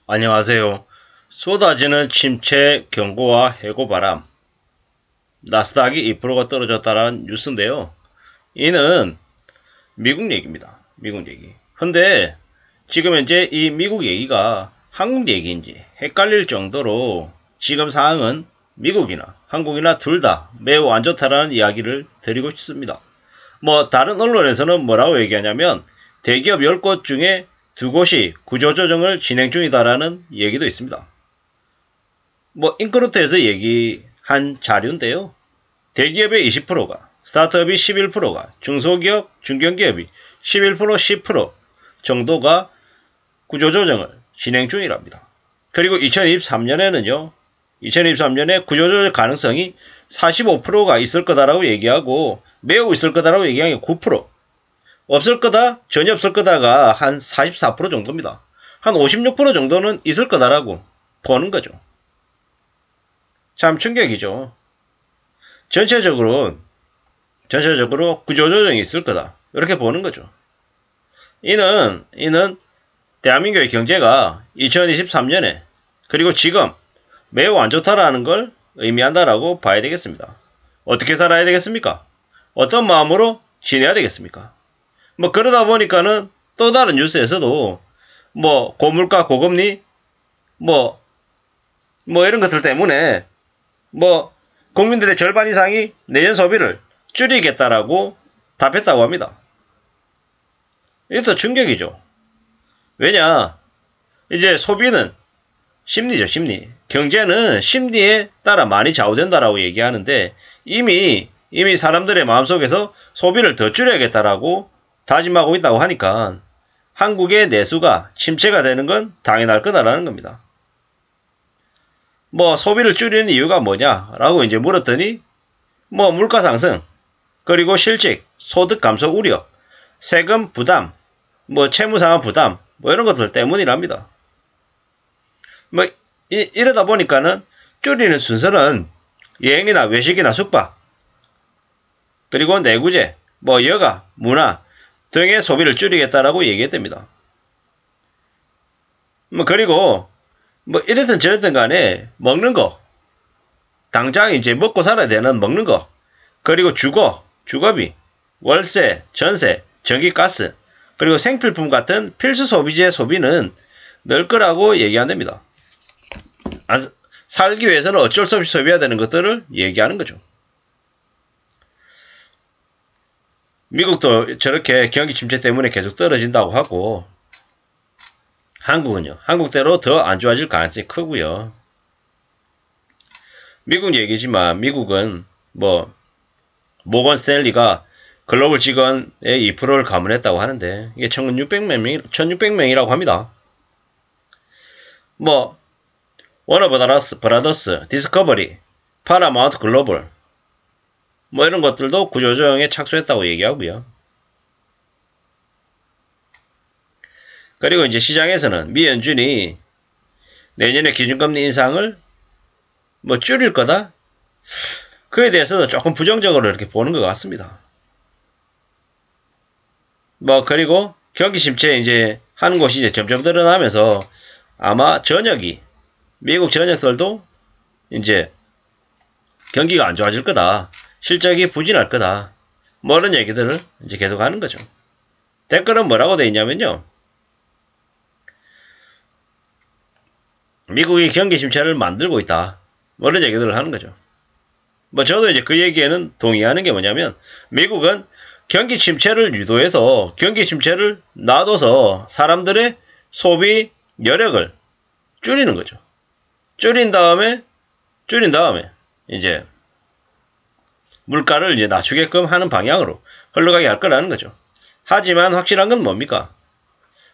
안녕하세요. 쏟아지는 침체 경고와 해고바람. 나스닥이 2%가 떨어졌다는 뉴스인데요. 이는 미국 얘기입니다. 미국 얘기. 근데 지금 현재 이 미국 얘기가 한국 얘기인지 헷갈릴 정도로 지금 상황은 미국이나 한국이나 둘 다 매우 안 좋다라는 이야기를 드리고 싶습니다. 다른 언론에서는 뭐라고 얘기하냐면 대기업 10곳 중에 2곳이 구조조정을 진행 중이다라는 얘기도 있습니다. 인크루트에서 얘기한 자료인데요. 대기업의 20%가, 스타트업이 11%가, 중소기업, 중견기업이 11%, 10% 정도가 구조조정을 진행 중이랍니다. 그리고 2023년에는요, 2023년에 구조조정 가능성이 45%가 있을 거다라고 얘기하고, 매우 있을 거다라고 얘기하는 게 9%, 없을 거다, 전혀 없을 거다가 한 44% 정도입니다. 한 56% 정도는 있을 거다라고 보는 거죠. 참 충격이죠. 전체적으로 구조조정이 있을 거다. 이렇게 보는 거죠. 이는 대한민국의 경제가 2023년에 그리고 지금 매우 안 좋다라는 걸 의미한다라고 봐야 되겠습니다. 어떻게 살아야 되겠습니까? 어떤 마음으로 지내야 되겠습니까? 그러다 보니까는 또 다른 뉴스에서도 고물가 고금리 이런 것들 때문에 국민들의 절반 이상이 내년 소비를 줄이겠다라고 답했다고 합니다. 이것도 충격이죠. 왜냐, 이제 소비는 심리죠, 심리. 경제는 심리에 따라 많이 좌우된다라고 얘기하는데 이미 사람들의 마음속에서 소비를 더 줄여야겠다라고 다짐하고 있다고 하니까 한국의 내수가 침체가 되는 건 당연할 거다라는 겁니다. 소비를 줄이는 이유가 뭐냐라고 이제 물었더니 물가 상승, 그리고 실직, 소득 감소 우려, 세금 부담, 채무 상환 부담, 이런 것들 때문이랍니다. 이러다 보니까는 줄이는 순서는 여행이나 외식이나 숙박, 그리고 내구재, 여가, 문화 등의 소비를 줄이겠다라고 얘기했답니다. 그리고 이랬든 저랬든 간에 먹는 거, 당장 이제 먹고 살아야 되는 먹는 거, 그리고 주거비, 월세, 전세, 전기, 가스, 그리고 생필품 같은 필수 소비재 소비는 늘 거라고 얘기한답니다. 살기 위해서는 어쩔 수 없이 소비해야 되는 것들을 얘기하는 거죠. 미국도 저렇게 경기 침체 때문에 계속 떨어진다고 하고, 한국은요, 한국대로 더 안 좋아질 가능성이 크고요. 미국 얘기지만 미국은 모건 스탠리가 글로벌 직원의 2%를 가문했다고 하는데 이게 1600명이라고 합니다. 워너브라더스, 디스커버리, 파라마운트 글로벌 이런 것들도 구조조정에 착수했다고 얘기하고요. 그리고 이제 시장에서는 미 연준이 내년에 기준금리 인상을 줄일 거다? 그에 대해서도 조금 부정적으로 이렇게 보는 것 같습니다. 그리고 경기 침체 이제 하는 곳이 이제 점점 드러나면서 아마 미국 전역들도 이제 경기가 안 좋아질 거다. 실적이 부진할 거다. 이런 얘기들을 이제 계속 하는 거죠. 댓글은 뭐라고 되어 있냐면요. 미국이 경기 침체를 만들고 있다. 이런 얘기들을 하는 거죠. 저도 이제 그 얘기에는 동의하는 게 뭐냐면 미국은 경기 침체를 유도해서 경기 침체를 놔둬서 사람들의 소비 여력을 줄이는 거죠. 줄인 다음에 이제 물가를 이제 낮추게끔 하는 방향으로 흘러가게 할 거라는 거죠. 하지만 확실한 건 뭡니까?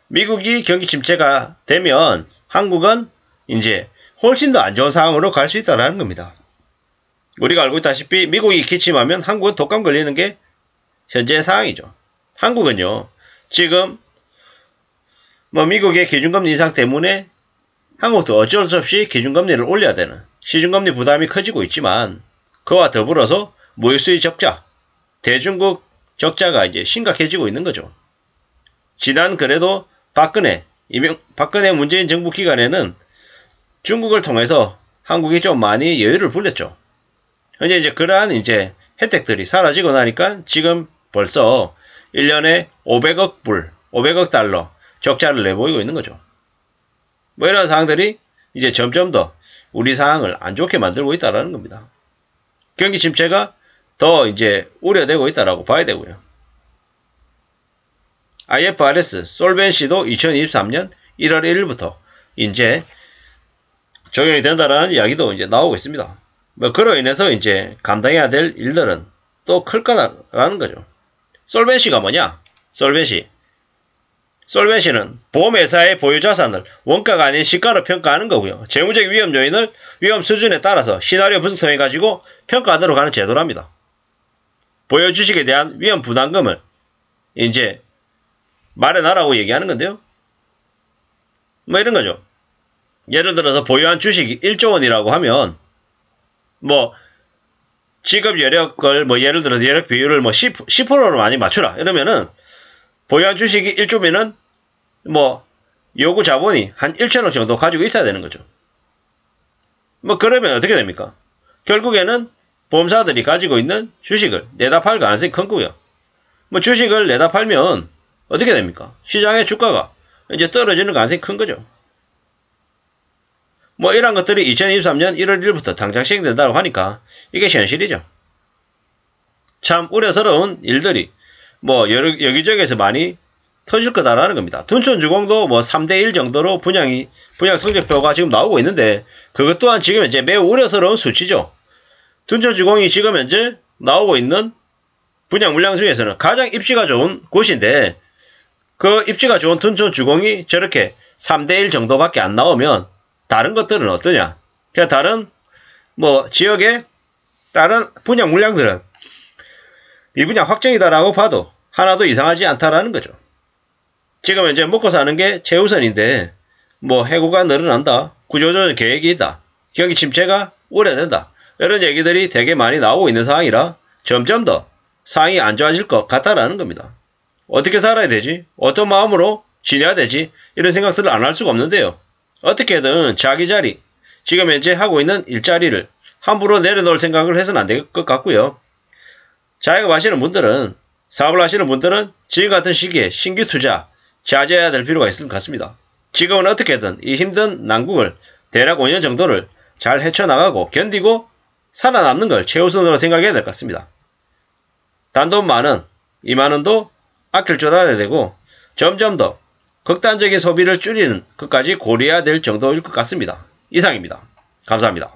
미국이 경기 침체가 되면 한국은 이제 훨씬 더 안 좋은 상황으로 갈 수 있다는 겁니다. 우리가 알고 있다시피 미국이 기침하면 한국은 독감 걸리는 게 현재 상황이죠. 한국은요, 지금 미국의 기준금리 인상 때문에 한국도 어쩔 수 없이 기준금리를 올려야 되는 시중금리 부담이 커지고 있지만 그와 더불어서 무역수지 적자, 대중국 적자가 이제 심각해지고 있는 거죠. 지난 그래도 박근혜 박근혜 문재인 정부 기간에는 중국을 통해서 한국이 좀 많이 여유를 불렸죠. 현재 이제 그러한 이제 혜택들이 사라지고 나니까 지금 벌써 1년에 500억 불, 500억 달러 적자를 내보이고 있는 거죠. 뭐 이런 상황들이 이제 점점 더 우리 상황을 안 좋게 만들고 있다는 겁니다. 경기 침체가 더 이제 우려되고 있다라고 봐야 되고요. IFRS 솔벤시도 2023년 1월 1일부터 이제 적용이 된다라는 이야기도 이제 나오고 있습니다. 뭐 그로 인해서 이제 감당해야 될 일들은 또 클 거다라는 거죠. 솔벤시가 뭐냐? 솔벤시는 보험회사의 보유자산을 원가가 아닌 시가로 평가하는 거고요. 재무적 위험 요인을 위험 수준에 따라서 시나리오 분석 통해 가지고 평가하도록 하는 제도랍니다. 보유 주식에 대한 위험 부담금을 이제 마련하라고 얘기하는 건데요. 뭐 이런 거죠. 예를 들어서 보유한 주식이 1조 원이라고 하면 뭐 지급 여력을 뭐 예를 들어서 여력 비율을 뭐 10%로 많이 맞추라 이러면은 보유한 주식이 1조면은 뭐 요구 자본이 한 1천억 정도 가지고 있어야 되는 거죠. 뭐 그러면 어떻게 됩니까? 결국에는 보험사들이 가지고 있는 주식을 내다 팔 가능성이 큰 거고요. 뭐 주식을 내다 팔면 어떻게 됩니까? 시장의 주가가 이제 떨어지는 가능성이 큰 거죠. 뭐 이런 것들이 2023년 1월 1일부터 당장 시행된다고 하니까 이게 현실이죠. 참 우려스러운 일들이 뭐 여기저기에서 많이 터질 거다라는 겁니다. 둔촌주공도 뭐 3대1 정도로 분양 성적표가 지금 나오고 있는데 그것 또한 지금 이제 매우 우려스러운 수치죠. 둔촌주공이 지금 현재 나오고 있는 분양 물량 중에서는 가장 입지가 좋은 곳인데 그 입지가 좋은 둔촌주공이 저렇게 3대1 정도밖에 안 나오면 다른 것들은 어떠냐? 그냥 다른 뭐 지역의 다른 분양 물량들은 미분양 확정이다라고 봐도 하나도 이상하지 않다라는 거죠. 지금 현재 먹고 사는 게 최우선인데 뭐 해고가 늘어난다, 구조조정 계획이 있다, 경기 침체가 우려된다 이런 얘기들이 되게 많이 나오고 있는 상황이라 점점 더 상황이 안 좋아질 것 같다라는 겁니다. 어떻게 살아야 되지? 어떤 마음으로 지내야 되지? 이런 생각들을 안 할 수가 없는데요. 어떻게든 자기 자리, 지금 현재 하고 있는 일자리를 함부로 내려놓을 생각을 해서는 안 될 것 같고요. 자영업 하시는 분들은, 사업을 하시는 분들은 지금 같은 시기에 신규 투자 자제해야 될 필요가 있을 것 같습니다. 지금은 어떻게든 이 힘든 난국을 대략 5년 정도를 잘 헤쳐나가고 견디고 살아남는 걸 최우선으로 생각해야 될 것 같습니다. 단돈 10,000원, 20,000원도 아낄 줄 알아야 되고 점점 더 극단적인 소비를 줄이는 것까지 고려해야 될 정도일 것 같습니다. 이상입니다. 감사합니다.